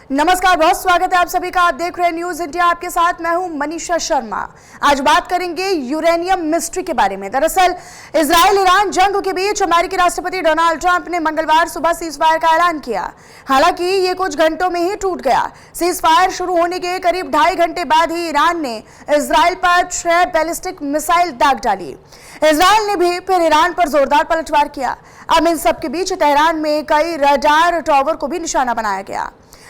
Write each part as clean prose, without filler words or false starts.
नमस्कार, बहुत स्वागत है आप सभी का। आप देख रहे हैं न्यूज इंडिया, आपके साथ मैं हूं मनीषा शर्मा। आज बात करेंगे यूरेनियम मिस्ट्री के बारे में। दरअसल इजराइल ईरान जंग के बीच अमेरिकी राष्ट्रपति डोनाल्ड ट्रंप ने मंगलवार सुबह सीजफायर का ऐलान किया। हालांकि ये कुछ घंटों में ही टूट गया। सीजफायर शुरू होने के करीब 2.5 घंटे बाद ही ईरान ने इजराइल पर 6 बैलिस्टिक मिसाइल दाग डाली। इजराइल ने भी फिर ईरान पर जोरदार पलटवार किया। अब इन सब के बीच तेहरान में कई रडार टावर को भी निशाना बनाया गया।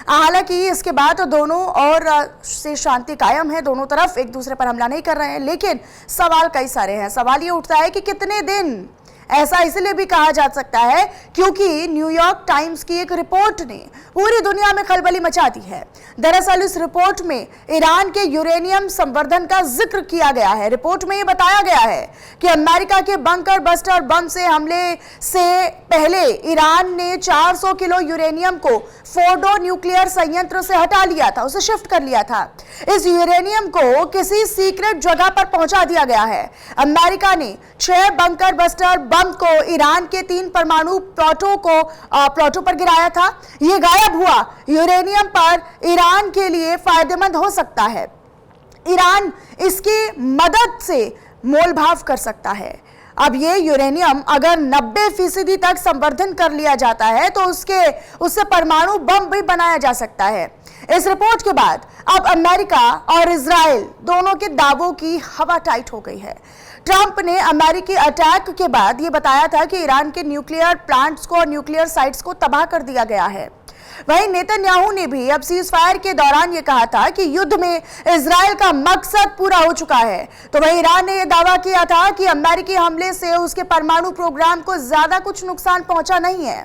हालांकि इसके बाद दोनों ओर से शांति कायम है, दोनों तरफ एक दूसरे पर हमला नहीं कर रहे हैं, लेकिन सवाल कई सारे हैं। सवाल ये उठता है कि कितने दिन। ऐसा इसलिए भी कहा जा सकता है क्योंकि न्यूयॉर्क टाइम्स की एक रिपोर्ट ने पूरी दुनिया में खलबली मचा दी है। दरअसल इस रिपोर्ट में ईरान के यूरेनियम संवर्धन का जिक्र किया गया है। रिपोर्ट में ये बताया गया है कि अमेरिका के बंकर बस्टर बम से हमले से पहले ईरान ने 400 किलो यूरेनियम को फोर्डो न्यूक्लियर संयंत्र से हटा लिया था, उसे शिफ्ट कर लिया था। इस यूरेनियम को किसी सीक्रेट जगह पर पहुंचा दिया गया है। अमेरिका ने 6 बंकर बस्टर बम को ईरान के 3 परमाणु प्लॉटों पर गिराया था। ये गायब हुआ यूरेनियम पर ईरान के लिए फायदेमंद हो सकता है। ईरान इसकी मदद से मोल भाव कर सकता है। अब ये यूरेनियम अगर 90% तक संवर्धन कर लिया जाता है तो उससे परमाणु बम भी बनाया जा सकता है। इस रिपोर्ट के बाद अब अमेरिका और इजराइल दोनों के दावों की हवा टाइट हो गई है। ट्रंप ने अमेरिकी अटैक के बाद ये बताया था कि ईरान के न्यूक्लियर प्लांट्स को और न्यूक्लियर साइट्स को तबाह कर दिया गया है। वहीं नेतन्याहू ने भी अब सीजफायर के दौरान ये कहा था कि युद्ध में इजराइल का मकसद पूरा हो चुका है। तो वहीं ईरान ने यह दावा किया था कि अमेरिकी हमले से उसके परमाणु प्रोग्राम को ज्यादा कुछ नुकसान पहुंचा नहीं है।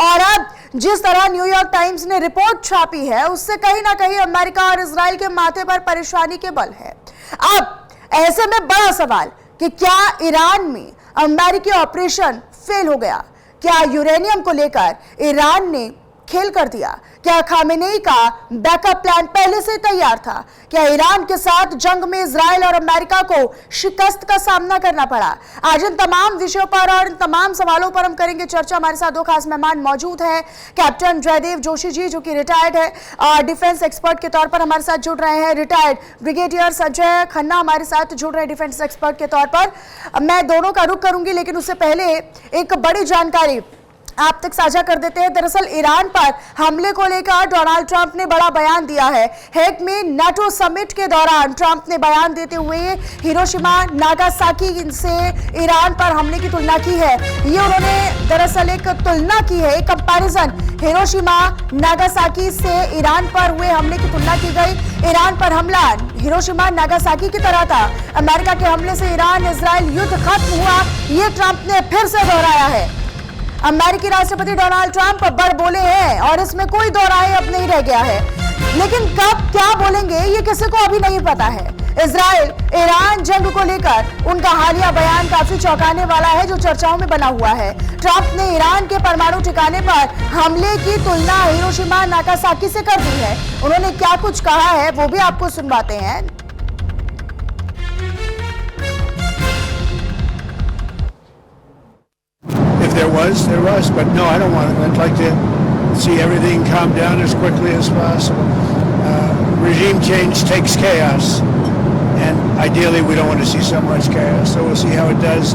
और अब जिस तरह न्यूयॉर्क टाइम्स ने रिपोर्ट छापी है, उससे कहीं ना कहीं अमेरिका और इजराइल के माथे पर परेशानी के बल है। अब ऐसे में बड़ा सवाल कि क्या ईरान में अमेरिकी ऑपरेशन फेल हो गया? क्या यूरेनियम को लेकर ईरान ने खेल कर दिया? क्या खामेनेई का बैकअप प्लान पहले से तैयार था? क्या ईरान के साथ जंग में इजराइल और अमेरिका को शिकस्त का सामना करना पड़ा? आज इन तमाम विषयों पर और इन तमाम सवालों पर हम करेंगे चर्चा। हमारे साथ 2 खास मेहमान मौजूद हैं। कैप्टन जयदेव जोशी जी, जो कि रिटायर्ड है डिफेंस एक्सपर्ट के तौर पर हमारे साथ जुड़ रहे हैं। रिटायर्ड ब्रिगेडियर संजय खन्ना हमारे साथ जुड़ रहे हैं डिफेंस एक्सपर्ट के तौर पर। मैं दोनों का रुख करूंगी, लेकिन उससे पहले एक बड़ी जानकारी आप तक साझा कर देते हैं। दरअसल ईरान पर हमले को लेकर डोनाल्ड ट्रंप ने बड़ा बयान दिया है। हेग में नाटो समिट के दौरान ट्रंप ने बयान देते हुए हिरोशिमा नागासाकी से ईरान पर हमले की तुलना की है। ये उन्होंने दरअसल एक तुलना की है, एक कंपैरिजन। हिरोशिमा नागासाकी से ईरान पर हुए हमले की तुलना की गई। ईरान पर हमला हिरोशिमा नागासाकी की तरह था। अमेरिका के हमले से ईरान इजराइल युद्ध खत्म हुआ, ये ट्रंप ने फिर से दोहराया है। अमेरिकी राष्ट्रपति डोनाल्ड ट्रंप बड़ बोले हैं और इसमें कोई दो राय अब नहीं रह गया है, लेकिन कब क्या बोलेंगे ये किसी को अभी नहीं पता है। इजराइल ईरान जंग को लेकर उनका हालिया बयान काफी चौंकाने वाला है, जो चर्चाओं में बना हुआ है। ट्रंप ने ईरान के परमाणु ठिकाने पर हमले की तुलना हिरोशिमा नागासाकी से कर दी है। उन्होंने क्या कुछ कहा है वो भी आपको सुनवाते हैं। There was, but no, I don't want it. I'd like to see everything calm down as quickly as possible. Regime change takes chaos, and ideally we don't want to see so much chaos, so we'll see how it does.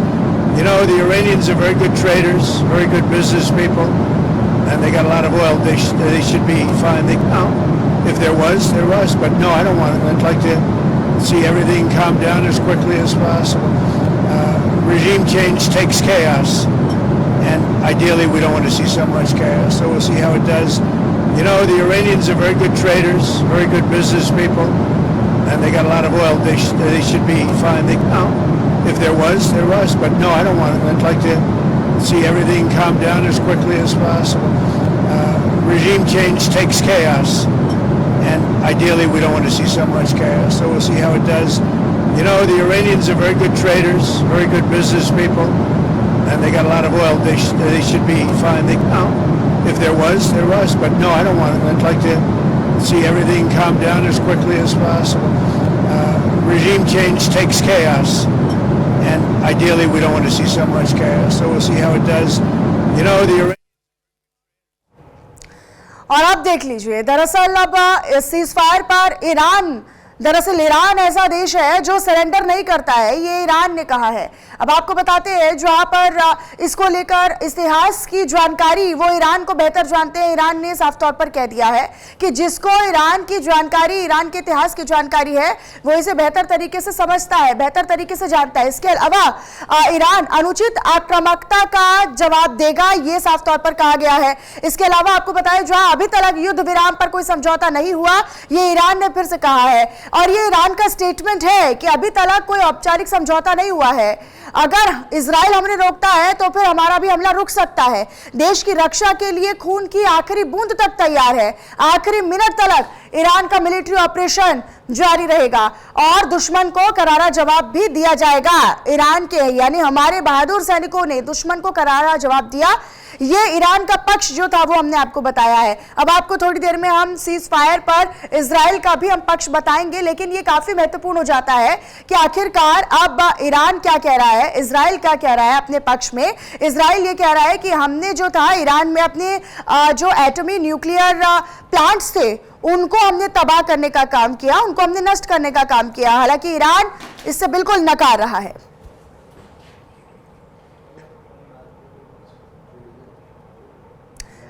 You know, the Iranians are very good traders, very good business people, and they got a lot of oil. They should be fine. If there was, but no, I don't want it. I'd like to see everything calm down as quickly as possible. Regime change takes chaos, and ideally we don't want to see so much chaos, so we'll see how it does. You know, the Iranians are very good traders, very good business people, and they got a lot of oil. They should be fine. If there was, but no, I don't want it. I'd like to see everything calm down as quickly as possible. Regime change takes chaos, and ideally we don't want to see so much chaos, so we'll see how it does. You know, the Iranians are very good traders, very good business people, and they got a lot of oil. They should be fine. If there was, but no, I don't want it. I'd like to see everything calm down as quickly as possible. Regime change takes chaos, and ideally we don't want to see so much chaos, so we'll see how it does. You know, the और अब देख लीजिए, दरअसल अब cease fire पर दरअसल Iran ऐसा देश है जो सरेंडर नहीं करता है, ये ईरान ने कहा है। अब आपको बताते हैं, जहां पर इसको लेकर इतिहास की जानकारी वो ईरान को बेहतर जानते हैं। ईरान ने साफ तौर पर कह दिया है कि जिसको ईरान की जानकारी, ईरान के इतिहास की जानकारी है, वो इसे बेहतर तरीके से समझता है, बेहतर तरीके से जानता है। इसके अलावा ईरान अनुचित आक्रामकता का जवाब देगा, ये साफ तौर पर कहा गया है। इसके अलावा आपको बताएं, जहां अभी तक युद्ध विराम पर कोई समझौता नहीं हुआ, ये ईरान ने फिर से कहा है। और ये ईरान का स्टेटमेंट है कि अभी तक कोई औपचारिक समझौता नहीं हुआ है। अगर इजराइल हमने रोकता है तो फिर हमारा भी हमला रुक सकता है। देश की रक्षा के लिए खून की आखिरी बूंद तक तैयार है। आखिरी मिनट तक ईरान का मिलिट्री ऑपरेशन जारी रहेगा और दुश्मन को करारा जवाब भी दिया जाएगा। ईरान के यानी हमारे बहादुर सैनिकों ने दुश्मन को करारा जवाब दिया। ये ईरान का पक्ष जो था वो हमने आपको बताया है। अब आपको थोड़ी देर में हम सीज फायर पर इजराइल का भी हम पक्ष बताएंगे, लेकिन ये काफी महत्वपूर्ण हो जाता है कि आखिरकार अब ईरान क्या कह रहा है, इजराइल क्या कह रहा है अपने पक्ष में। इजराइल ये कह रहा है कि हमने जो था ईरान में अपने जो एटमी न्यूक्लियर प्लांट्स थे उनको हमने तबाह करने का काम किया, उनको हमने नष्ट करने का काम किया। हालांकि ईरान इससे बिल्कुल नकार रहा है।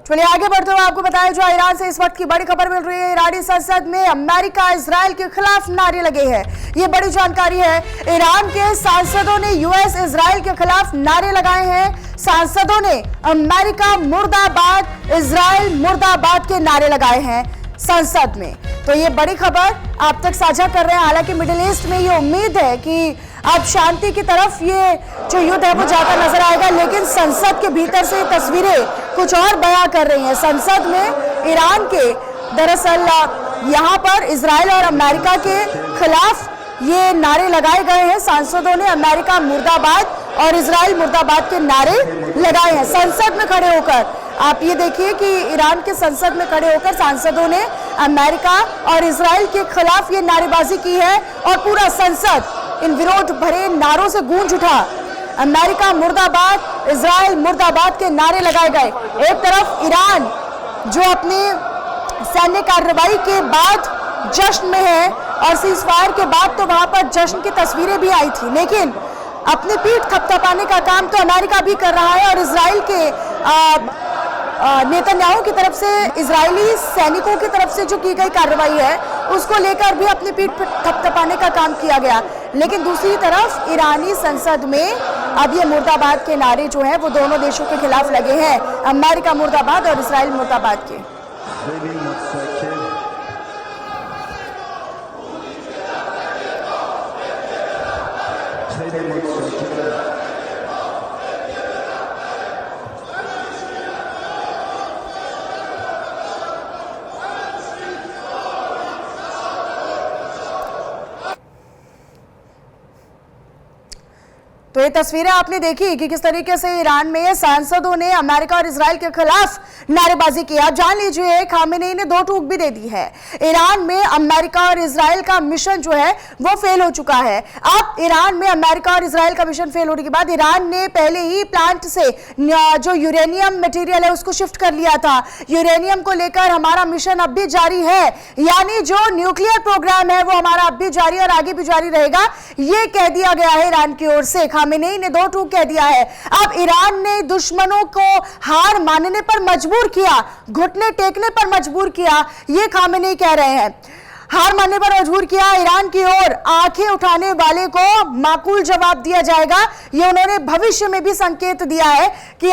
चलिए आगे बढ़ते हुए आपको बताएं, जो ईरान से इस वक्त की बड़ी खबर मिल रही है। ईरानी संसद में अमेरिका इजराइल के खिलाफ नारे लगे हैं, ये बड़ी जानकारी है। ईरान के सांसदों ने यूएस इजराइल के खिलाफ नारे लगाए हैं। सांसदों ने अमेरिका मुर्दाबाद, इजराइल मुर्दाबाद के नारे लगाए हैं संसद में। तो ये बड़ी खबर आप तक साझा कर रहे हैं। हालांकि मिडिल ईस्ट में ये उम्मीद है कि अब शांति की तरफ ये जो युद्ध है वो जाता नजर आएगा, लेकिन संसद के भीतर से तस्वीरें कुछ और बयां कर रही हैं। संसद में ईरान के दरअसल यहाँ पर इजराइल और अमेरिका के खिलाफ ये नारे लगाए गए हैं। सांसदों ने अमेरिका मुर्दाबाद और इजराइल मुर्दाबाद के नारे लगाए हैं संसद में खड़े होकर। आप ये देखिए कि ईरान के संसद में खड़े होकर सांसदों ने अमेरिका और इजराइल के खिलाफ ये नारेबाजी की है और पूरा संसद इन विरोध भरे नारों से गूंज उठा। अमेरिका मुर्दाबाद, इजराइल मुर्दाबाद के नारे लगाए गए। एक तरफ ईरान जो अपनी सैन्य कार्रवाई के बाद जश्न में है और सीज फायर के बाद तो वहां पर जश्न की तस्वीरें भी आई थी, लेकिन अपनी पीठ थपथपाने का काम तो अमेरिका भी कर रहा है और इजराइल के नेतन्याहू की तरफ से, इजरायली सैनिकों की तरफ से जो की गई कार्रवाई है उसको लेकर भी अपनी पीठ थपथपाने का काम किया गया। लेकिन दूसरी तरफ ईरानी संसद में अब ये मुर्दाबाद के नारे जो हैं वो दोनों देशों के खिलाफ लगे हैं, अमेरिका मुर्दाबाद और इजराइल मुर्दाबाद के। तो ये तस्वीरें आपने देखी कि किस तरीके से ईरान में सांसदों ने अमेरिका और इजराइल के खिलाफ नारेबाजी की। आप जान लीजिए, खामेनेई ने 2 टूक भी दे दी है। ईरान में अमेरिका और इजराइल का मिशन जो है वो फेल हो चुका है। अब ईरान में अमेरिका और इजराइल का मिशन फेल होने के बाद ईरान ने पहले ही प्लांट से जो यूरेनियम मटेरियल है उसको शिफ्ट कर लिया था। यूरेनियम को लेकर हमारा मिशन अब भी जारी है, यानी जो न्यूक्लियर प्रोग्राम है वो हमारा अब भी जारी और आगे भी जारी रहेगा, ये कह दिया गया है ईरान की ओर से। खामेनेई ने 2 टूक कह दिया है। अब ईरान ने दुश्मनों को हार मानने पर मजबूर किया, घुटने टेकने पर मजबूर किया, ये खामेनेई कह रहे हैं। हार मानने पर मजबूर किया, ईरान की ओर आंखें उठाने वाले को माकूल जवाब दिया जाएगा। ये उन्होंने भविष्य में भी संकेत दिया है कि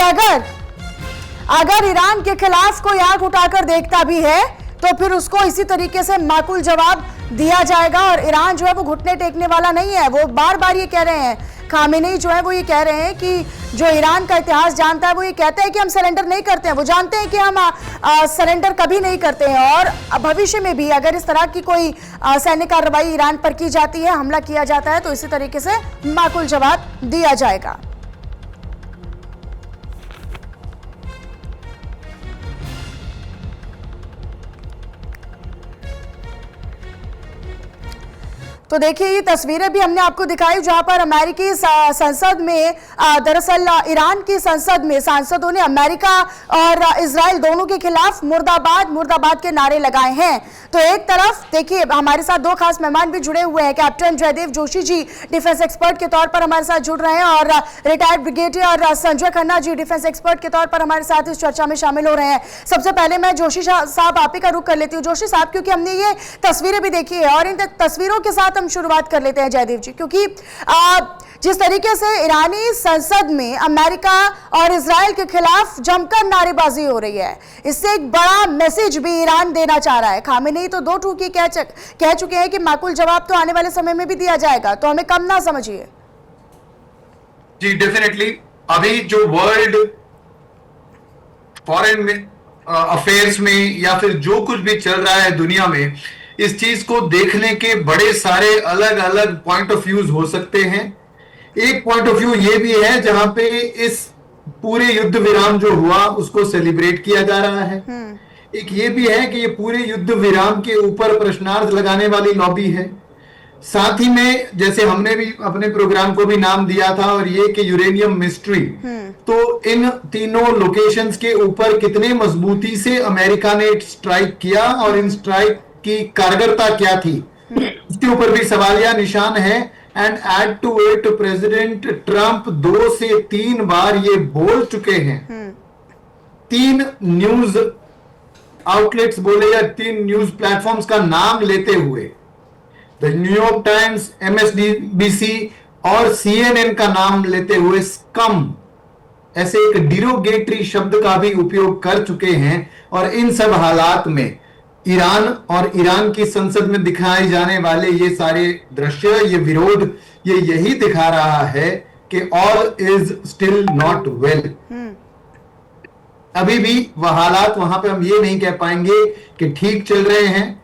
अगर ईरान के खिलाफ कोई आंख उठाकर देखता भी है तो फिर उसको इसी तरीके से माकूल जवाब दिया जाएगा। और ईरान जो है वो घुटने टेकने वाला नहीं है। वो बार बार ये कह रहे हैं, खामेनेई जो है वो ये कह रहे हैं कि जो ईरान का इतिहास जानता है वो ये कहता है कि हम सरेंडर नहीं करते हैं। वो जानते हैं कि हम सरेंडर कभी नहीं करते हैं और भविष्य में भी अगर इस तरह की कोई सैन्य कार्रवाई ईरान पर की जाती है, हमला किया जाता है, तो इसी तरीके से माकूल जवाब दिया जाएगा। तो देखिए ये तस्वीरें भी हमने आपको दिखाई जहां पर अमेरिकी संसद में दरअसल ईरान की संसद में सांसदों ने अमेरिका और इजराइल दोनों के खिलाफ मुर्दाबाद मुर्दाबाद के नारे लगाए हैं। तो एक तरफ देखिए हमारे साथ दो खास मेहमान भी जुड़े हुए हैं। Captain Jaydev Joshi ji defence expert के तौर पर हमारे साथ जुड़ रहे हैं और retired brigadier Sanjay Khanna ji defence expert के तौर पर हमारे साथ इस चर्चा में शामिल हो रहे हैं। सबसे पहले मैं जोशी साहब आप ही का रुख कर लेती हूँ। जोशी साहब, क्योंकि हमने ये तस्वीरें भी देखी है और इन तस्वीरों के साथ हम शुरुआत कर लेते हैं जयदेव जी, क्योंकि जिस तरीके से ईरानी संसद में अमेरिका और इजराइल के खिलाफ जमकर नारेबाजी हो रही है, इससे एक बड़ा मैसेज भी ईरान देना चाह रहा है। खामेनेई तो दो टूकी कह चुके हैं कि माकूल जवाब तो आने वाले समय में भी दिया जाएगा, तो हमें कम ना समझिए। जी डेफिनेटली अभी जो वर्ल्ड फॉरेन में अफेयर्स में या फिर जो कुछ भी चल रहा है दुनिया में, इस चीज को देखने के बड़े सारे अलग अलग पॉइंट ऑफ व्यूज हो सकते हैं। एक पॉइंट ऑफ व्यू ये भी है जहां पे इस पूरे युद्ध विराम जो हुआ उसको सेलिब्रेट किया जा रहा है। एक ये भी है कि ये पूरे युद्ध विराम के ऊपर प्रश्नार्थ लगाने वाली लॉबी है। साथ ही में जैसे हमने भी अपने प्रोग्राम को भी नाम दिया था और ये कि यूरेनियम मिस्ट्री, तो इन तीनों लोकेशंस के ऊपर कितने मजबूती से अमेरिका ने स्ट्राइक किया और इन स्ट्राइक की कारगरता क्या थी, इसके ऊपर भी सवालिया निशान है। And add to it President Trump 2 से 3 बार ये बोल चुके हैं, 3 न्यूज आउटलेट्स बोले या 3 न्यूज प्लेटफॉर्म्स का नाम लेते हुए, द न्यूयॉर्क टाइम्स, MSNBC और CNN का नाम लेते हुए स्कम ऐसे एक डिरोगेटरी शब्द का भी उपयोग कर चुके हैं। और इन सब हालात में ईरान और ईरान की संसद में दिखाए जाने वाले ये सारे दृश्य, ये विरोध, ये यही दिखा रहा है कि all is still not well. अभी भी वह हालात वहां पे हम ये नहीं कह पाएंगे कि ठीक चल रहे हैं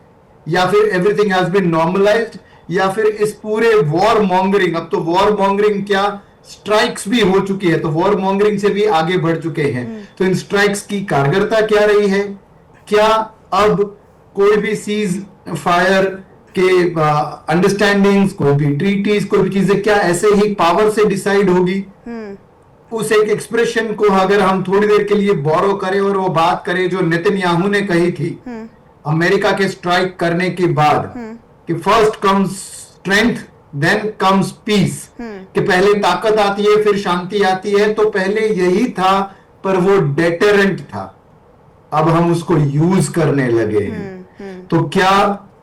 या फिर एवरीथिंग हैज बीन नॉर्मलाइज्ड, या फिर इस पूरे वॉर मॉन्गरिंग, अब तो वॉर मॉन्गरिंग क्या स्ट्राइक्स भी हो चुकी है, तो वॉर मॉन्गरिंग से भी आगे बढ़ चुके हैं। तो इन स्ट्राइक्स की कारगरता क्या रही है, क्या अब कोई भी सीज फायर के अंडरस्टैंडिंग्स, कोई भी ट्रीटीज, कोई भी चीजें क्या ऐसे ही पावर से डिसाइड होगी? उस एक एक्सप्रेशन को अगर हम थोड़ी देर के लिए बोरो करें और वो बात करें जो नेतन्याहू ने कही थी अमेरिका के स्ट्राइक करने के बाद कि first comes strength then comes peace, कि पहले ताकत आती है फिर शांति आती है, तो पहले यही था पर वो डेटरेंट था, अब हम उसको यूज करने लगे हैं। तो क्या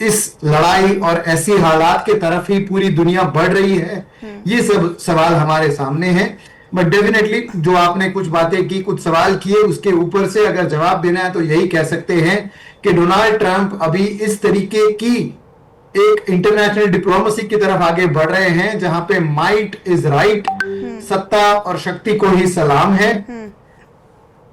इस लड़ाई और ऐसी हालात के तरफ ही पूरी दुनिया बढ़ रही है? ये सब सवाल हमारे सामने हैं। बट डेफिनेटली जो आपने कुछ बातें की, कुछ सवाल किए, उसके ऊपर से अगर जवाब देना है तो यही कह सकते हैं कि डोनाल्ड ट्रंप अभी इस तरीके की एक इंटरनेशनल डिप्लोमेसी की तरफ आगे बढ़ रहे हैं जहां पे माइट इज राइट, सत्ता और शक्ति को ही सलाम है।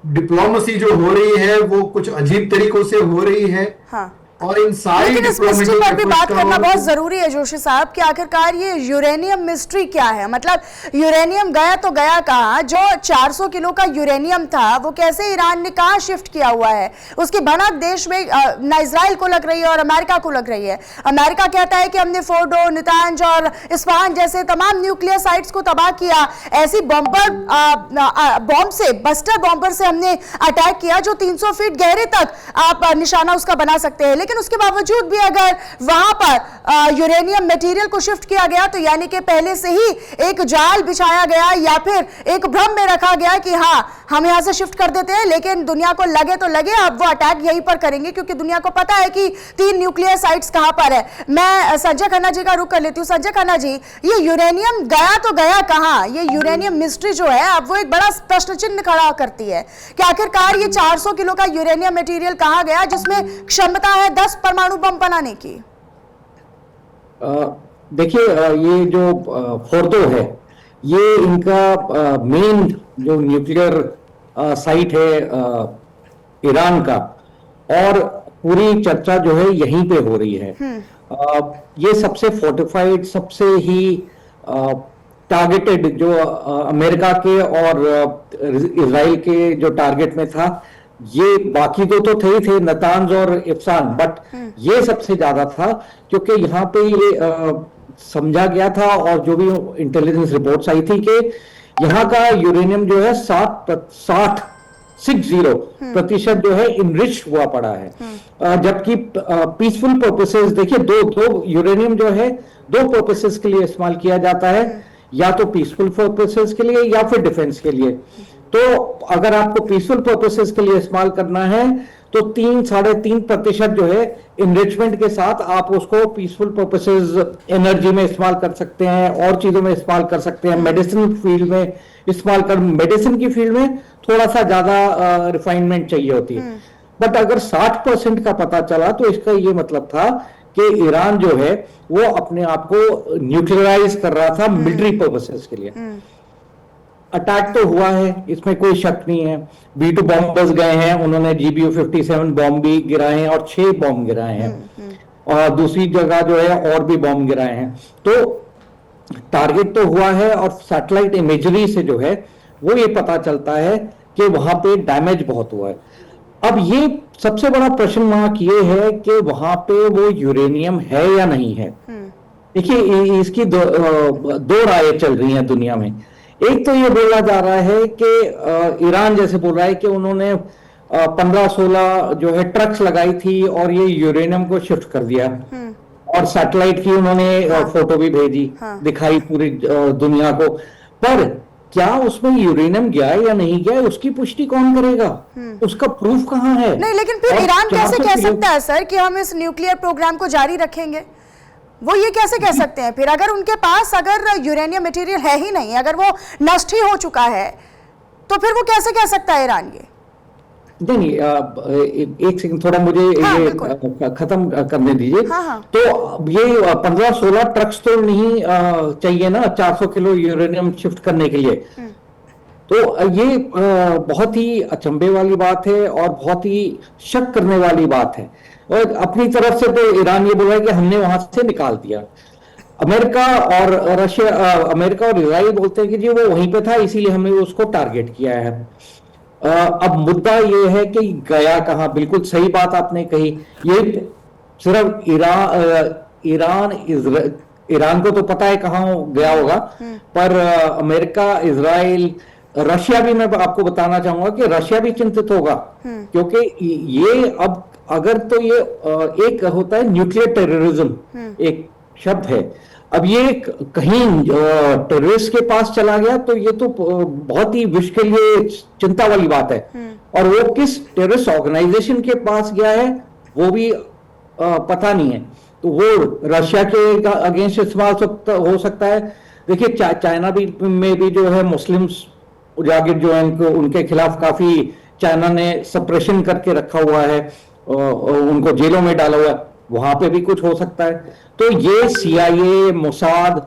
डिप्लोमेसी जो हो रही है वो कुछ अजीब तरीकों से हो रही है। हाँ। और इन सारी लेकिन इस मिस्ट्री पर भी बात करना बहुत जरूरी है जोशी साहब कि आखिरकार ये यूरेनियम मिस्ट्री क्या है। मतलब यूरेनियम गया तो गया कहाँ, जो 400 किलो का यूरेनियम था वो कैसे ईरान ने कहाँ शिफ्ट किया हुआ है, उसकी भनक देश में ना इजराइल को लग रही है और अमेरिका को लग रही है। अमेरिका कहता है कि हमने फोर्डो, नितांज और इस्फहान जैसे तमाम न्यूक्लियर साइट्स को तबाह किया, ऐसी बॉम्ब से, बस्टर बॉम्बर से हमने अटैक किया जो 300 फीट गहरे तक आप निशाना उसका बना सकते हैं। लेकिन उसके बावजूद भी अगर वहां पर यूरेनियम मटेरियल को शिफ्ट किया गया तो यानी कि पहले से ही एक जाल बिछाया गया या फिर एक भ्रम में रखा गया कि हाँ हम यहां से शिफ्ट कर देते हैं, लेकिन दुनिया को लगे तो लगे अब वो अटैक यहीं पर करेंगे क्योंकि दुनिया को पता है कि 3 न्यूक्लियर साइट्स कहां पर है। मैं संजय खन्ना जी का रुख कर लेती हूँ। संजय खन्ना जी, ये यूरेनियम गया तो गया कहां? ये यूरेनियम मिस्ट्री जो है अब वो एक बड़ा प्रश्न चिन्ह खड़ा करती है कि आखिरकार ये 400 किलो का यूरेनियम मटेरियल कहां गया जिसमें क्षमता है 10 परमाणु बम बनाने की? देखिए ये जो फोर्डो है ये इनका मेन जो न्यूक्लियर साइट है ईरान का, और पूरी चर्चा जो है यहीं पे हो रही है। ये सबसे फोर्टिफाइड, सबसे ही टारगेटेड जो अमेरिका के और इजराइल के जो टारगेट में था, ये बाकी तो थे ही थे नातांज और इफ्सान, बट ये सबसे ज्यादा था क्योंकि यहाँ पे ये समझा गया था और जो भी इंटेलिजेंस रिपोर्ट्स आई थी कि यहाँ का यूरेनियम जो है 60% जो है इनरिच हुआ पड़ा है। जबकि पीसफुल पर्पसेस, देखिए दो यूरेनियम जो है दो पर्पसेस के लिए इस्तेमाल किया जाता है, या तो पीसफुल पर्पसेस के लिए या फिर डिफेंस के लिए। तो अगर आपको पीसफुल पर्पसेस के लिए इस्तेमाल करना है तो 3-3.5% जो है इनरिचमेंट के साथ आप उसको पीसफुल पर्पसेस एनर्जी में इस्तेमाल कर सकते हैं, और चीजों में इस्तेमाल कर सकते हैं, मेडिसिन फील्ड में इस्तेमाल कर, मेडिसिन की फील्ड में थोड़ा सा ज्यादा रिफाइनमेंट चाहिए होती है। बट अगर 60% का पता चला तो इसका ये मतलब था कि ईरान जो है वो अपने आप को न्यूक्लियराइज कर रहा था मिलिट्री पर्पसेस के लिए। अटैक तो हुआ है, इसमें कोई शक नहीं है। B2 बॉम्बर्स गए हैं, उन्होंने GBU-57 बॉम्ब भी गिराए हैं और 6 बॉम्ब गिराए हैं, और दूसरी जगह जो है और भी बॉम्ब गिराए हैं। तो टारगेट तो हुआ है, और सैटेलाइट इमेजरी से जो है वो ये पता चलता है कि वहां पे डैमेज बहुत हुआ है। अब ये सबसे बड़ा प्रश्न मार्क ये है कि वहां पे वो यूरेनियम है या नहीं है। देखिए इसकी दो राय चल रही हैं दुनिया में। एक तो ये बोला जा रहा है कि ईरान जैसे बोल रहा है कि उन्होंने 15-16 जो है ट्रक्स लगाई थी और ये यूरेनियम को शिफ्ट कर दिया, और सैटेलाइट की उन्होंने फोटो भी भेजी, दिखाई पूरी दुनिया को। पर क्या उसमें यूरेनियम गया या नहीं गया उसकी पुष्टि कौन करेगा? उसका प्रूफ कहाँ है? नहीं, लेकिन फिर ईरान कैसे कह सकता है सर कि हम इस न्यूक्लियर प्रोग्राम को जारी रखेंगे? वो ये कैसे कह सकते हैं फिर, अगर उनके पास अगर यूरेनियम मटेरियल है ही नहीं, अगर वो नष्ट ही हो चुका है, तो फिर वो कैसे कह सकता है ईरान ये? नहीं, एक सेकंड, थोड़ा मुझे ये खत्म करने दीजिए। तो ये 15-16 ट्रक्स तो नहीं चाहिए ना 400 किलो यूरेनियम शिफ्ट करने के लिए। तो ये बहुत ही अचंभे वाली बात है और बहुत ही शक करने वाली बात है। और अपनी तरफ से तो ईरान ये बोल रहा है कि हमने वहां से निकाल दिया। अमेरिका और अमेरिका और इजराइल बोलते हैं कि जी वो वहीं पे था, इसीलिए हमने उसको टारगेट किया है। अब मुद्दा ये है कि गया कहां। बिल्कुल सही बात आपने कही। ये सिर्फ ईरान को तो पता है कहां गया होगा, पर अमेरिका, इजराइल, रशिया भी, मैं आपको बताना चाहूंगा कि रशिया भी चिंतित होगा, क्योंकि ये अब अगर तो ये एक होता है न्यूक्लियर टेररिज्म, एक शब्द है। अब ये कहीं टेररिस्ट के पास चला गया तो ये तो बहुत ही विश्व के लिए चिंता वाली बात है। और वो किस टेररिस्ट ऑर्गेनाइजेशन के पास गया है वो भी पता नहीं है। तो वो रशिया के अगेंस्ट इस्तेमाल हो सकता है। देखिए चाइना भी में भी जो है मुस्लिम्स उजागिर जो है उनके खिलाफ काफी चाइना ने सप्रेशन करके रखा हुआ है, उनको जेलों में डाला हुआ है, वहां पे भी कुछ हो सकता है। तो ये CIA, मोसाद,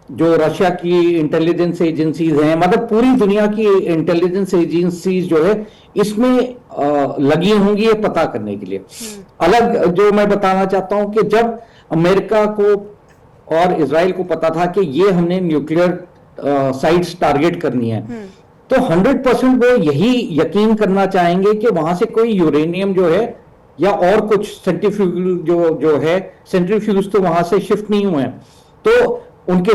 जो रशिया की इंटेलिजेंस एजेंसीज हैं, मतलब पूरी दुनिया की इंटेलिजेंस एजेंसीज जो है इसमें लगी होंगी ये पता करने के लिए। अलग जो मैं बताना चाहता हूं कि जब अमेरिका को और इजराइल को पता था कि ये हमने न्यूक्लियर साइट्स टारगेट करनी है, तो 100% वो यही यकीन करना चाहेंगे कि वहां से कोई यूरेनियम जो है या और कुछ सेंट्रीफ्यूज जो है, सेंट्रीफ्यूज तो वहां से शिफ्ट नहीं हुए हैं। तो उनके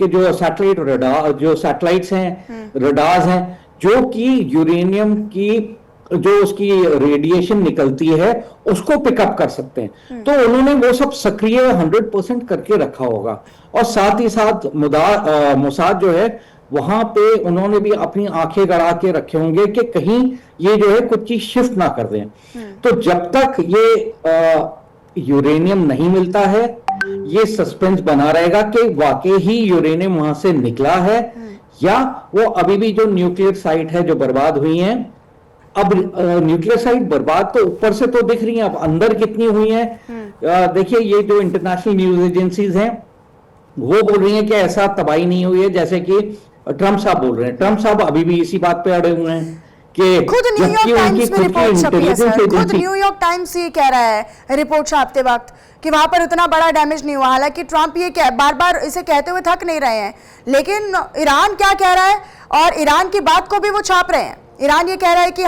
जो सैटेलाइट रडार, जो सैटेलाइट्स हैं, रडार्स हैं, जो कि यूरेनियम की जो उसकी रेडिएशन निकलती है उसको पिकअप कर सकते हैं। तो उन्होंने वो सब सक्रिय 100% करके रखा होगा। और साथ ही साथ मोसाद जो है वहां पे उन्होंने भी अपनी आंखें गड़ा के रखे होंगे कि कहीं ये जो है कुछ चीज शिफ्ट ना कर दें। तो जब तक ये यूरेनियम नहीं मिलता है ये सस्पेंस बना रहेगा कि वाकई ही यूरेनियम वहां से निकला है या वो अभी भी जो न्यूक्लियर साइट है जो बर्बाद हुई है। अब न्यूक्लियर साइट बर्बाद तो ऊपर से तो दिख रही है, अब अंदर कितनी हुई है। देखिए ये जो इंटरनेशनल न्यूज एजेंसीज हैं वो बोल रही हैं कि ऐसा तबाही नहीं हुई है जैसे कि ट्रंप साहब बोल रहे हैं। ट्रंप साहब अभी भी इसी बात पे अड़े हुए हैं कि खुद न्यूयॉर्क टाइम्स में रिपोर्ट छपी है सर, खुद न्यूयॉर्क टाइम्स ये कह रहा है रिपोर्ट छापते वक्त कि वहां पर उतना बड़ा डैमेज नहीं हुआ। हालांकि ट्रंप ये बार बार इसे कहते हुए थक नहीं रहे हैं, लेकिन ईरान क्या कह रहा है और ईरान की बात को भी वो छाप रहे हैं। ईरान ये कह रहा है कि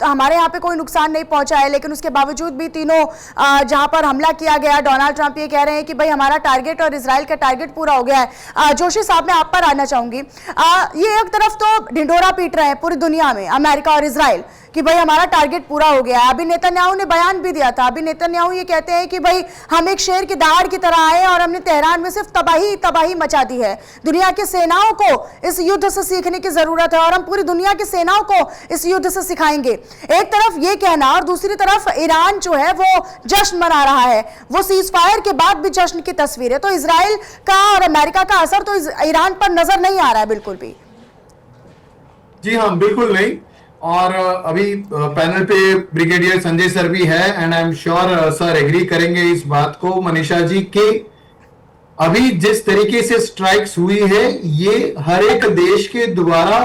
हमारे यहाँ पे कोई नुकसान नहीं पहुंचा है, लेकिन उसके बावजूद भी तीनों जहां पर हमला किया गया, डोनाल्ड ट्रंप ये कह रहे हैं कि भाई हमारा टारगेट और इजराइल का टारगेट पूरा हो गया है। जोशी साहब, मैं आप पर आना चाहूंगी। ये एक तरफ तो ढिंढोरा पीट रहे हैं पूरी दुनिया में अमेरिका और इजराइल कि भाई हमारा टारगेट पूरा हो गया है। अभी नेतन्याहू ने बयान भी दिया था। अभी नेतन्याहू ये कहते हैं कि भाई हम एक शेर की दहाड़ की तरह आए और हमने तेहरान में सिर्फ तबाही मचा दी है। दुनिया की सेनाओं को इस युद्ध से सीखने की जरूरत है और हम पूरी दुनिया की सेनाओं को इस युद्ध से सिखाएंगे। एक तरफ ये कहना और दूसरी तरफ ईरान जो है वो जश्न मना रहा है, वो सीज फायर के बाद भी जश्न की तस्वीर है। तो इजराइल का और अमेरिका का असर तो ईरान पर नजर नहीं आ रहा है बिल्कुल भी। जी हाँ, बिल्कुल नहीं। और अभी पैनल पे ब्रिगेडियर संजय सर भी है and I am sure sir agree करेंगे इस बात को, मनीषा जी, कि अभी जिस तरीके से स्ट्राइक्स हुई है ये हर एक देश के द्वारा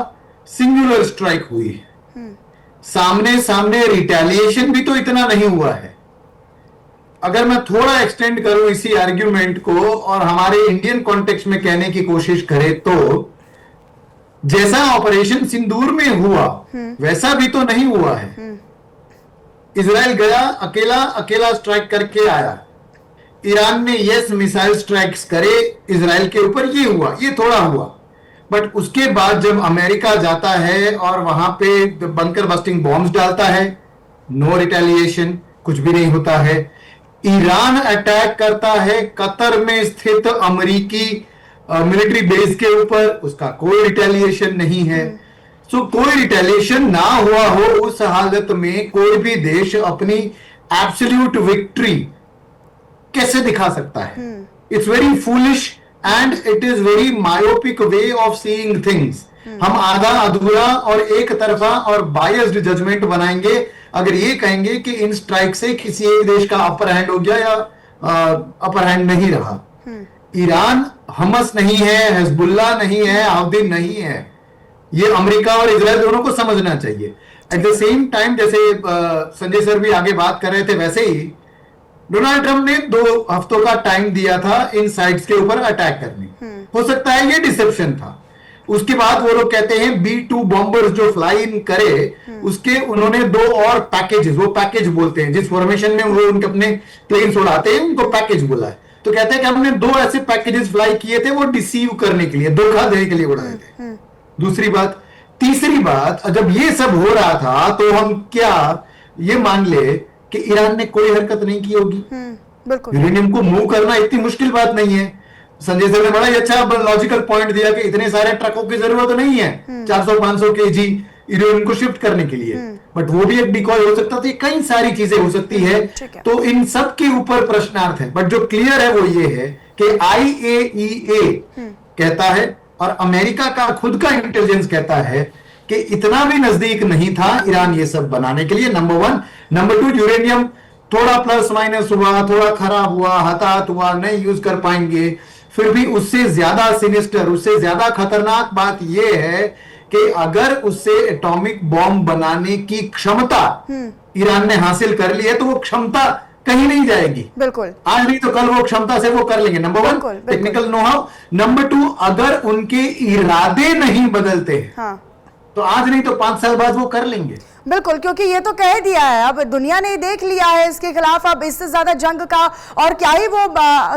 सिंगुलर स्ट्राइक हुई है। सामने सामने रिटेलिएशन भी तो इतना नहीं हुआ है। अगर मैं थोड़ा एक्सटेंड करूं इसी आर्ग्यूमेंट को और हमारे इंडियन कॉन्टेक्स्ट में कहने की कोशिश करें तो जैसा ऑपरेशन सिंदूर में हुआ वैसा भी तो नहीं हुआ है। इजराइल गया अकेला स्ट्राइक करके आया। ईरान ने यस मिसाइल स्ट्राइक्स करे इजराइल के ऊपर, ये हुआ, ये थोड़ा हुआ। बट उसके बाद जब अमेरिका जाता है और वहां पे बंकर बस्टिंग बॉम्ब्स डालता है, नो रिटेलिएशन, कुछ भी नहीं होता है। ईरान अटैक करता है कतर में स्थित अमेरिकी मिलिट्री बेस के ऊपर, उसका कोई रिटेलिएशन नहीं है। सो कोई रिटेलिएशन ना हुआ हो उस हालत में कोई भी देश अपनी एब्सोल्यूट विक्ट्री कैसे दिखा सकता है? It's very foolish and it is very myopic way of seeing things. हम आधा अधूरा और एक तरफा और बायस्ड जजमेंट बनाएंगे अगर ये कहेंगे कि इन स्ट्राइक से किसी एक देश का अपर हैंड हो गया या अपर हैंड नहीं रहा। ईरान हमस नहीं है, हिजबुल्ला नहीं है, हाउदी नहीं है। ये अमेरिका और इजराइल दोनों को समझना चाहिए। एट द सेम टाइम, जैसे संजय सर भी आगे बात कर रहे थे, वैसे ही डोनाल्ड ट्रंप ने 2 हफ्तों का टाइम दिया था इन साइट्स के ऊपर अटैक करने। हो सकता है ये डिसेप्शन था। उसके बाद वो लोग कहते हैं B-2 बॉम्बर्स जो फ्लाई इन करे उसके उन्होंने 2 और पैकेजेस, वो पैकेज बोलते हैं जिस फॉर्मेशन में वो उनके अपने प्लेन्स उड़ाते हैं, उनको पैकेज बोला है। तो कहते हैं कि हमने 2 ऐसे पैकेजेस फ्लाई किए थे, वो डिसीव करने के लिए, धोखा देने के लिए उड़ाए थे। दूसरी बात। तीसरी बात, जब ये सब हो रहा था तो हम क्या ये मान ले कि ईरान ने कोई हरकत नहीं की होगी? यूरेनियम को मूव करना इतनी मुश्किल बात नहीं है। संजय सर ने बड़ा ही अच्छा लॉजिकल पॉइंट दिया कि इतने सारे ट्रकों की जरूरत नहीं है 400-500 kg यूरेनियम को शिफ्ट करने के लिए। बट वो भी एक डिकॉय हो सकता था, कई सारी चीजें हो सकती है। तो इन सब के ऊपर प्रश्नार्थ है। बट जो क्लियर है वो ये है कि IAEA कहता है और अमेरिका का खुद का इंटेलिजेंस कहता है कि इतना भी नजदीक नहीं था ईरान ये सब बनाने के लिए, नंबर 1। नंबर 2, यूरेनियम थोड़ा प्लस माइनस हुआ, थोड़ा खराब हुआ, हताहत हुआ, नहीं यूज कर पाएंगे। फिर भी उससे ज्यादा सिनिस्टर, उससे ज्यादा खतरनाक बात यह है कि अगर उससे एटॉमिक बॉम्ब बनाने की क्षमता ईरान ने हासिल कर ली है तो वो क्षमता कहीं नहीं जाएगी। बिल्कुल, आज नहीं तो कल वो क्षमता से वो कर लेंगे। Number 1 technical know how. Number 2, अगर उनके इरादे नहीं बदलते हैं तो आज नहीं तो 5 साल बाद वो कर लेंगे। बिल्कुल, क्योंकि ये तो कह दिया है, अब दुनिया ने देख लिया है इसके खिलाफ। अब इससे ज्यादा जंग का और क्या ही वो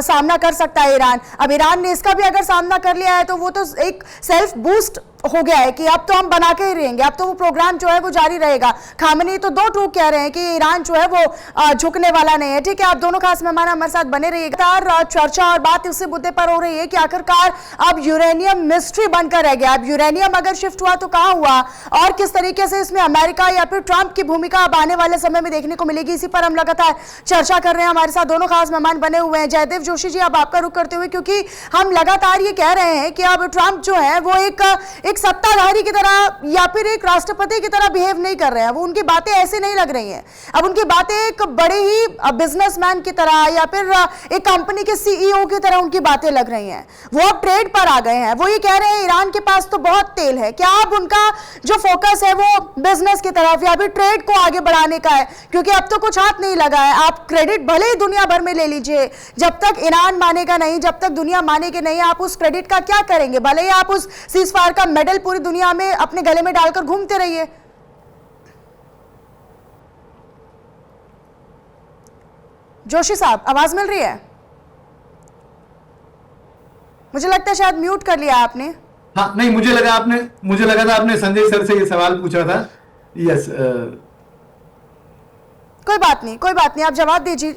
सामना कर सकता है ईरान। अब ईरान ने इसका भी अगर सामना कर लिया है तो वो तो एक सेल्फ बूस्ट हो गया है कि अब तो हम बना के ही रहेंगे, अब तो वो प्रोग्राम जो है वो जारी रहेगा। खामनी तो 2 टूक कह रहे हैं कि ईरान जो है वो झुकने वाला नहीं है। ठीक है, आप दोनों खास मेहमान हमारे साथ बने रहिएगा। चर्चा और बात इसी मुद्दे पर हो रही है कि आखिरकार अब यूरेनियम मिस्ट्री बनकर रह गया। अब यूरेनियम अगर शिफ्ट हुआ तो कहां हुआ और किस तरीके से इसमें अमेरिका या फिर ट्रंप की भूमिका अब आने वाले समय में देखने को मिलेगी, इसी पर हम लगातार चर्चा कर रहे हैं। हमारे साथ दोनों खास मेहमान बने हुए हैं। जयदेव जोशी जी, अब आपका रुख करते हुए, क्योंकि हम लगातार ये कह रहे हैं कि अब ट्रंप जो है वो एक सत्ताधारी की तरह या फिर एक राष्ट्रपति की तरह बिहेव नहीं कर रहे हैं। वो उनकी बातें ऐसे नहीं लग रही हैं। अब उनकी बातें एक बड़े ही बिजनेसमैन की तरह या फिर एक कंपनी के CEO की तरह उनकी बातें लग रही हैं। वो अब ट्रेड पर आ गए हैं। वो ये कह रहे हैं ईरान के पास तो बहुत तेल है। क्या अब उनका जो फोकस है वो बिजनेस की तरफ या फिर ट्रेड को आगे बढ़ाने का है? क्योंकि अब तो कुछ हाथ नहीं लगा है। आप क्रेडिट भले ही दुनिया भर में ले लीजिए, जब तक ईरान मानेगा नहीं, जब तक दुनिया मानेगी नहीं, आप उस क्रेडिट का क्या करेंगे? भले ही आप उस सीज़फायर का मेडल पूरी दुनिया में अपने गले में डालकर घूमते रहिए। जोशी साहब, आवाज मिल रही है? मुझे लगता है शायद म्यूट कर लिया आपने। हाँ, नहीं, मुझे लगा था आपने संजय सर से ये सवाल पूछा था। यस, कोई बात नहीं, आप जवाब दीजिए।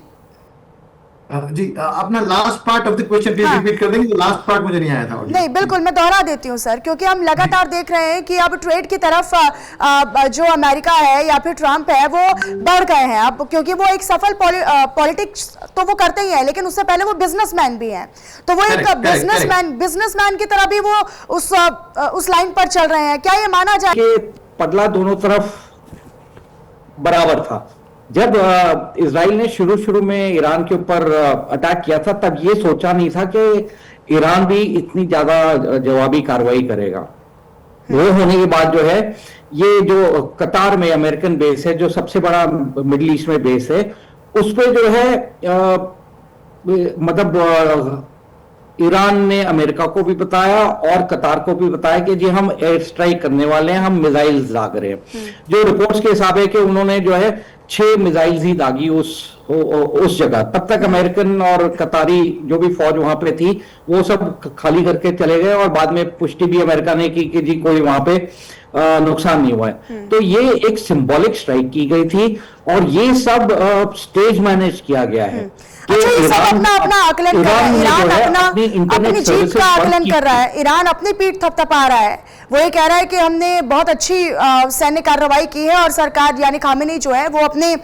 जी, अपना last part of the question please repeat कर देंगे, लास्ट पार्ट मुझे नहीं आया था। नहीं, बिल्कुल मैं दोहरा देती हूँ सर, क्योंकि हम लगातार देख रहे हैं कि अब ट्रेड की तरफ जो अमेरिका है या फिर ट्रंप है वो बढ़ गए हैं अब, क्योंकि वो एक सफल पॉलिटिक्स तो वो करते ही हैं, लेकिन उससे पहले वो बिजनेसमैन भी हैं, तो वो एक बिजनेसमैन की तरह भी वो उस लाइन पर चल रहे हैं। क्या ये माना जाए कि पगला दोनों तरफ बराबर था? जब इजराइल ने शुरू में ईरान के ऊपर अटैक किया था, तब ये सोचा नहीं था कि ईरान भी इतनी ज्यादा जवाबी कार्रवाई करेगा। वो होने के बाद जो है, ये जो कतार में अमेरिकन बेस है, जो सबसे बड़ा मिडिल ईस्ट में बेस है, उस पे जो है मतलब ईरान ने अमेरिका को भी बताया और कतार को भी बताया कि जी हम एयर स्ट्राइक करने वाले हैं, हम मिसाइल्स दाग रहे हैं। जो रिपोर्ट्स के हिसाब है कि उन्होंने जो है 6 मिसाइल्स ही दागी उस जगह। तब तक अमेरिकन और कतारी जो भी फौज वहां पे थी वो सब खाली करके चले गए, और बाद में पुष्टि भी अमेरिका ने की कि जी कोई वहां पे नुकसान नहीं हुआ है। तो ये एक सिंबॉलिक स्ट्राइक की गई थी, और ये सब स्टेज मैनेज किया गया है। अच्छा, ये सब अपना आकलन कर रहा है, ईरान अपनी जीत का आकलन कर रहा है, ईरान अपनी पीठ थपथपा रहा है। वो ये कह रहा है कि हमने बहुत अच्छी सैन्य कार्रवाई की है, और सरकार यानी खामेनी जो है वो अपनी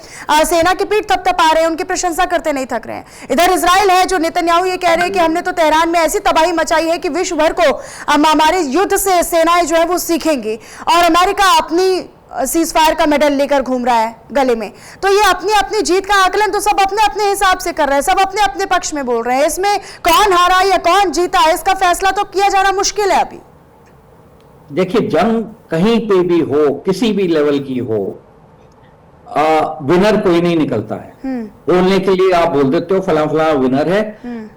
सेना की पीठ थपथपा रहे हैं, उनकी प्रशंसा करते नहीं थक रहे हैं। इधर इजराइल है जो नेतन्याहू ये कह रहे हैं कि हमने तो तेहरान में ऐसी तबाही मचाई है कि विश्व भर को हमारे युद्ध से सेनाएं जो है वो सीखेंगी, और अमेरिका अपनी सीज फायर का मेडल लेकर घूम रहा है गले में। तो ये अपनी अपनी जीत का आकलन तो सब अपने अपने हिसाब से कर रहे हैं, सब अपने अपने पक्ष में बोल रहे हैं। इसमें कौन हारा या कौन जीता इसका फैसला तो किया जाना मुश्किल है अभी। देखिए, जंग कहीं पे भी हो, किसी भी लेवल की हो, विनर कोई नहीं निकलता है। बोलने के लिए आप बोल देते हो फला फला विनर है,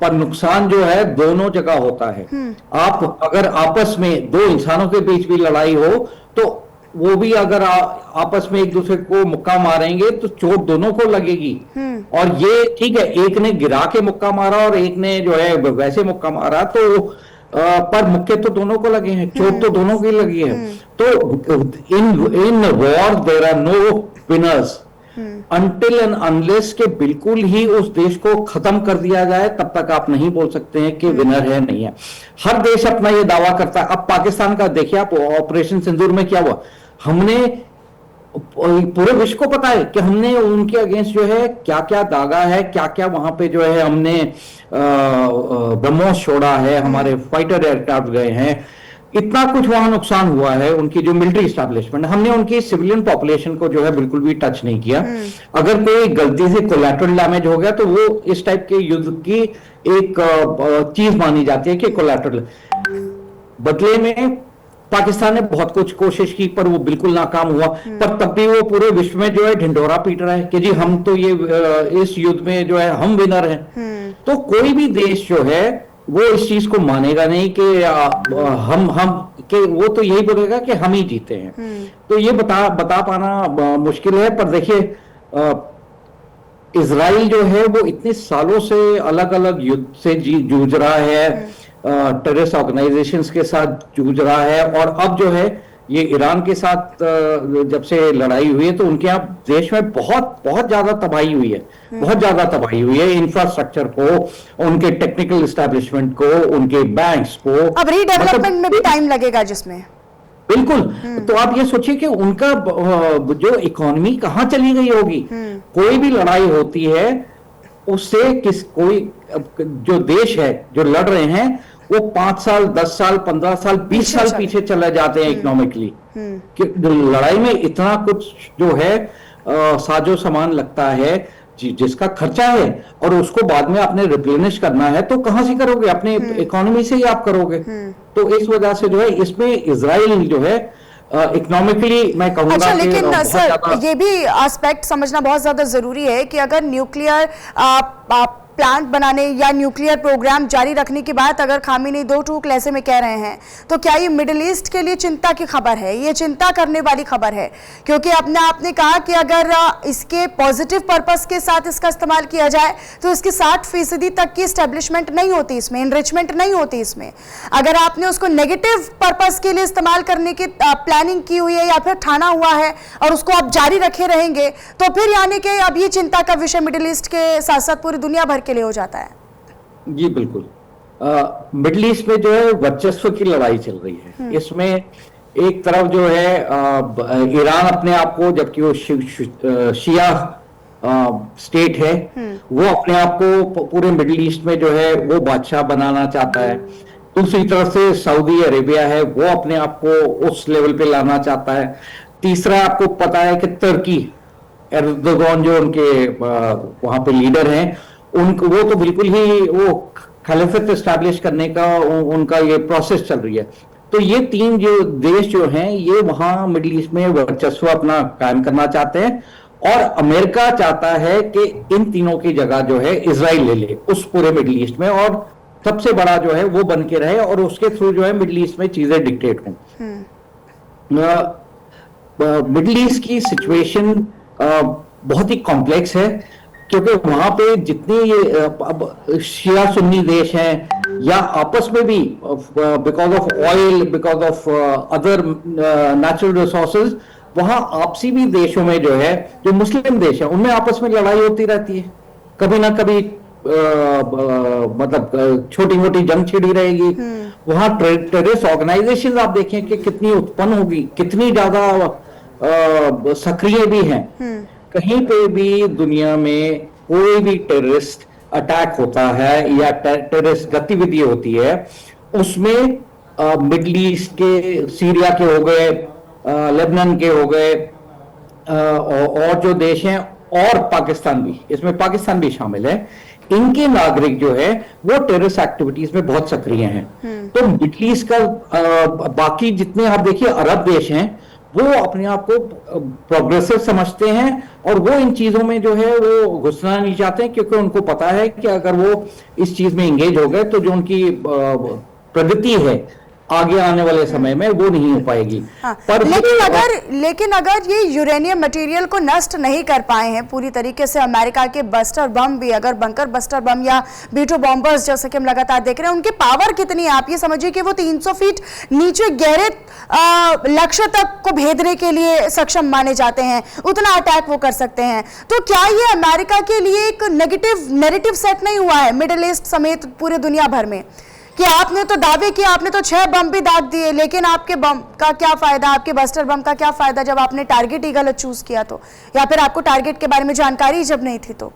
पर नुकसान जो है दोनों जगह होता है। आप अगर आपस में दो इंसानों के बीच भी लड़ाई हो, तो वो भी अगर आपस में एक दूसरे को मुक्का मारेंगे तो चोट दोनों को लगेगी। और ये ठीक है, एक ने गिरा के मुक्का मारा और एक ने जो है वैसे मुक्का मारा, तो पर मुक्के तो दोनों को लगे हैं, चोट तो दोनों की लगी है। तो in war there are no winners until and unless के बिल्कुल ही उस देश को खत्म कर दिया जाए, तब तक आप नहीं बोल सकते हैं कि विनर है नहीं है। हर देश अपना ये दावा करता है। अब पाकिस्तान का देखिए आप, ऑपरेशन सिंदूर में क्या हुआ, हमने पूरे विश्व को पता है कि हमने उनके अगेंस्ट जो है क्या क्या दागा है, क्या क्या वहां पे जो है हमने ब्रह्मोस छोड़ा है, हमारे फाइटर एयरक्राफ्ट गए हैं, इतना कुछ वहां नुकसान हुआ है। उनकी जो मिलिट्री स्टैब्लिशमेंट, हमने उनकी सिविलियन पॉपुलेशन को जो है बिल्कुल भी टच नहीं किया। अगर कोई गलती से कोलैटरल डैमेज हो गया तो वो इस टाइप के युद्ध की एक चीज मानी जाती है कि कोलैटरल। बदले में पाकिस्तान ने बहुत कुछ कोशिश की, पर वो बिल्कुल नाकाम हुआ। पर तब भी वो पूरे विश्व में जो है ढिंढोरा पीट रहा है कि जी हम तो ये इस युद्ध में जो है हम विनर हैं। तो कोई भी देश जो है वो इस चीज को मानेगा नहीं कि हम कि वो तो यही बोलेगा कि हम ही जीते हैं। तो ये बता पाना मुश्किल है। पर देखिए, इजराइल जो है वो इतने सालों से अलग अलग युद्ध से जूझ रहा है, टेररिस्ट ऑर्गेनाइजेशंस के साथ जूझ रहा है, और अब जो है ये ईरान के साथ जब से लड़ाई हुई है तो उनके यहाँ देश में बहुत बहुत ज्यादा तबाही हुई है, बहुत ज्यादा तबाही हुई है। इंफ्रास्ट्रक्चर को, उनके टेक्निकल एस्टेब्लिशमेंट को, उनके बैंक्स को, अब रीडेवलपमेंट में भी टाइम लगेगा जिसमें बिल्कुल। तो आप ये सोचिए कि उनका जो इकोनॉमी कहाँ चली गई होगी। कोई भी लड़ाई होती है उससे कोई जो देश है जो लड़ रहे हैं वो 5 साल 10 साल 15 साल 20 साल पीछे चले जाते हैं इकोनॉमिकली। लड़ाई में इतना कुछ जो है साजो सामान लगता है जिसका खर्चा है, और उसको बाद में आपने रिप्लेनिश करना है तो कहां से करोगे, अपने इकोनॉमी से ही आप करोगे। तो इस वजह से जो है इसमें इजराइल जो है इकोनॉमिकली मैं कहूंगा। अच्छा, लेकिन सर ये भी एस्पेक्ट समझना बहुत ज्यादा जरूरी है कि अगर न्यूक्लियर प्लांट बनाने या न्यूक्लियर प्रोग्राम जारी रखने की बात अगर खामेनी दो टूक लहजे में कह रहे हैं, तो क्या ये मिडिल ईस्ट के लिए चिंता की खबर है? ये चिंता करने वाली खबर है, क्योंकि अपने आपने कहा कि अगर इसके पॉजिटिव पर्पस के साथ इसका इस्तेमाल किया जाए तो इसकी 60% तक की एस्टेब्लिशमेंट नहीं होती, इसमें इनरिचमेंट नहीं होती। इसमें अगर आपने उसको नेगेटिव पर्पस के लिए इस्तेमाल करने की प्लानिंग की हुई है या फिर ठाना हुआ है और उसको आप जारी रखे रहेंगे, तो फिर यानी कि अब ये चिंता का विषय मिडिल ईस्ट के साथ साथ पूरी दुनिया भर के लिए हो जाता है। जी बिल्कुल। मिडिल ईस्ट में जो है वर्चस्व की लड़ाई चल रही है। इसमें एक तरफ जो है ईरान अपने आप को, जबकि वो शिया स्टेट है, वो अपने आप को पूरे मिडिल ईस्ट में जो है वो बादशाह बनाना चाहता है। दूसरी तरफ से सऊदी अरेबिया है, वो अपने आप को उस लेवल पे लाना चाहता है। तीसरा आपको पता है कि तुर्की, एर्दोगान जो उनके वहां पे लीडर हैं, उनको वो तो बिल्कुल ही वो खलीफत एस्टैब्लिश करने का उनका ये प्रोसेस चल रही है। तो ये तीन जो देश जो हैं ये वहां मिडिल ईस्ट में वर्चस्व अपना कायम करना चाहते हैं, और अमेरिका चाहता है कि इन तीनों की जगह जो है इजराइल ले ले उस पूरे मिडिल ईस्ट में, और सबसे बड़ा जो है वो बन के रहे और उसके थ्रू जो है मिडिल ईस्ट में चीजें डिक्टेट हों। मिडिल ईस्ट की सिचुएशन बहुत ही कॉम्प्लेक्स है, क्योंकि वहां पे जितने ये शिया सुन्नी देश हैं या आपस में भी because of oil, because of other natural resources, वहां आपसी भी देशों में जो है जो मुस्लिम देश है उनमें आपस में लड़ाई होती रहती है। कभी ना कभी मतलब छोटी मोटी जंग छिड़ी रहेगी। वहां टेररिस्ट ऑर्गेनाइजेशन आप देखें कि कितनी उत्पन्न होगी, कितनी ज्यादा सक्रिय भी हैं। कहीं पे भी दुनिया में कोई भी टेररिस्ट अटैक होता है या टेररिस्ट गतिविधि होती है, उसमें मिडिल ईस्ट के, सीरिया के हो गए, लेबनान के हो गए, और जो देश हैं, और पाकिस्तान भी, इसमें पाकिस्तान भी शामिल है, इनके नागरिक जो है वो टेररिस्ट एक्टिविटीज में बहुत सक्रिय हैं। तो मिडिल ईस्ट का बाकी जितने आप देखिए अरब देश हैं वो अपने आप को प्रोग्रेसिव समझते हैं और वो इन चीजों में जो है वो घुसना नहीं चाहते हैं, क्योंकि उनको पता है कि अगर वो इस चीज में एंगेज हो गए तो जो उनकी प्रगति है आगे आने वाले समय में वो नहीं हो पाएगी। हाँ, लेकिन अगर ये यूरेनियम मटेरियल को नष्ट नहीं कर पाए हैं पूरी तरीके से, अमेरिका के बस्टर बम भी, अगर बंकर बस्टर बम या बीटो बॉम्बर्स जैसे कि हम लगातार देख रहे हैं, उनकी पावर कितनी है? आप ये समझिए कि वो 300 फीट नीचे गहरे लक्ष्य तक को भेदने के लिए सक्षम माने जाते हैं, उतना अटैक वो कर सकते हैं। तो क्या ये अमेरिका के लिए एक नेगेटिव नैरेटिव सेट नहीं हुआ है मिडिल ईस्ट समेत पूरे दुनिया भर में, कि आपने तो दावे किए, आपने तो 6 बम भी दाग दिए, लेकिन आपके बम का क्या फायदा, आपके बस्टर बम का क्या फायदा जब आपने टारगेट ही गलत चूज किया तो, या फिर आपको टारगेट के बारे में जानकारी जब नहीं थी तो?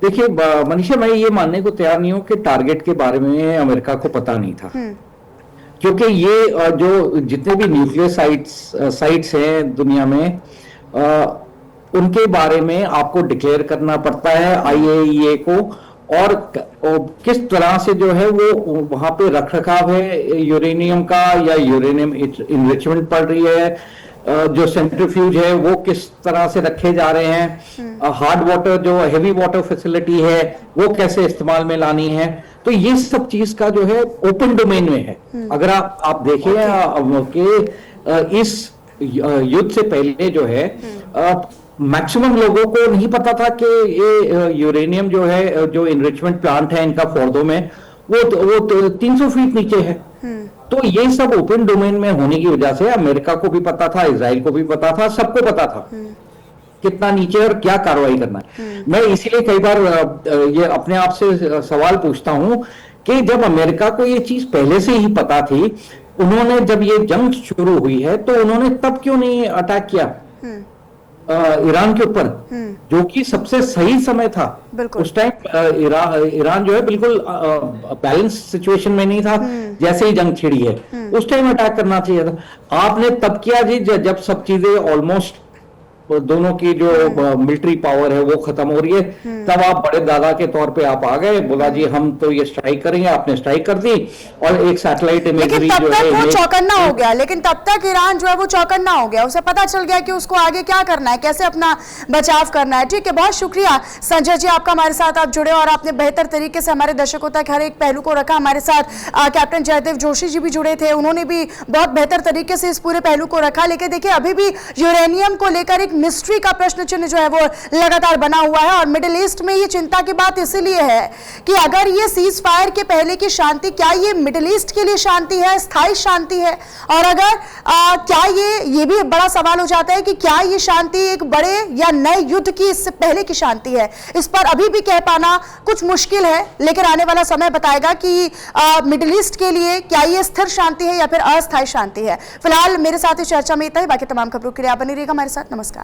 देखिए मनीषा, मैं ये मानने को तैयार नहीं हूं कि टारगेट के बारे में अमेरिका को पता नहीं था, क्योंकि ये जो जितने भी न्यूक्लियर साइट्स हैं दुनिया में, उनके बारे में आपको डिक्लेयर करना पड़ता है IAEA को, और किस तरह से जो है वो वहां पे रखरखाव है यूरेनियम का, या यूरेनियम इनरिचमेंट पड़ रही है, जो सेंट्रीफ्यूज है वो किस तरह से रखे जा रहे हैं, हार्ड वाटर जो हेवी वाटर फैसिलिटी है वो कैसे इस्तेमाल में लानी है। तो ये सब चीज का जो है ओपन डोमेन में है। अगर आप देखें कि इस युद्ध से पहले जो है मैक्सिमम लोगों को नहीं पता था कि ये यूरेनियम जो है, जो इनरिचमेंट प्लांट है इनका फोर्डो में, वो 300 फीट नीचे है। तो ये सब ओपन डोमेन में होने की वजह से अमेरिका को भी पता था, इजराइल को भी पता था, सबको पता था कितना नीचे और क्या कार्रवाई करना है। मैं इसीलिए कई बार ये अपने आप से सवाल पूछता हूं कि जब अमेरिका को ये चीज पहले से ही पता थी, उन्होंने जब ये जंग शुरू हुई है तो उन्होंने तब क्यों नहीं अटैक किया ईरान के ऊपर, जो कि सबसे सही समय था। उस टाइम ईरान जो है बिल्कुल बैलेंस सिचुएशन में नहीं था, जैसे ही जंग छिड़ी है उस टाइम अटैक करना चाहिए था। आपने तब किया जी जब सब चीजें ऑलमोस्ट दोनों की जो मिलिट्री पावर है वो खत्म हो रही है, तब आप बड़े दादा के तौर पे आप आ गए, बोला जी हम तो ये स्ट्राइक करेंगे, आपने स्ट्राइक कर दी और एक सैटेलाइट लेकिन इमेजरी तब जो तक है वो चौकन्ना हो गया, लेकिन तब तक ईरान जो है वो चौकन्ना हो गया, उसे पता चल गया कि उसको आगे क्या करना है, कैसे अपना बचाव करना है। ठीक है, बहुत शुक्रिया संजय जी आपका, हमारे साथ आप जुड़े और आपने बेहतर तरीके से हमारे दर्शकों तक हर एक पहलू को रखा। हमारे साथ कैप्टन जयदेव जोशी जी भी जुड़े थे, उन्होंने भी बहुत बेहतर तरीके से इस पूरे पहलू को रखा। लेकिन देखिए अभी भी यूरेनियम को लेकर एक मिस्ट्री का प्रश्न चिन्ह जो है वो लगातार बना हुआ है और मिडिल ईस्ट में ये चिंता की बात इसलिए है कि अगर ये सीज फायर के पहले की शांति, क्या ये मिडिल ईस्ट के लिए शांति है, स्थायी शांति है, और अगर क्या ये भी बड़ा सवाल हो जाता है कि क्या ये शांति एक बड़े या नए युद्ध की इससे पहले की शांति है। इस पर अभी भी कह पाना कुछ मुश्किल है, लेकिन आने वाला समय बताएगा कि मिडिल ईस्ट के लिए क्या ये स्थिर शांति है या फिर अस्थायी शांति है। फिलहाल मेरे साथ इस चर्चा में इतना ही, बाकी तमाम खबरों के लिए आप बने रहिएगा हमारे साथ। नमस्कार।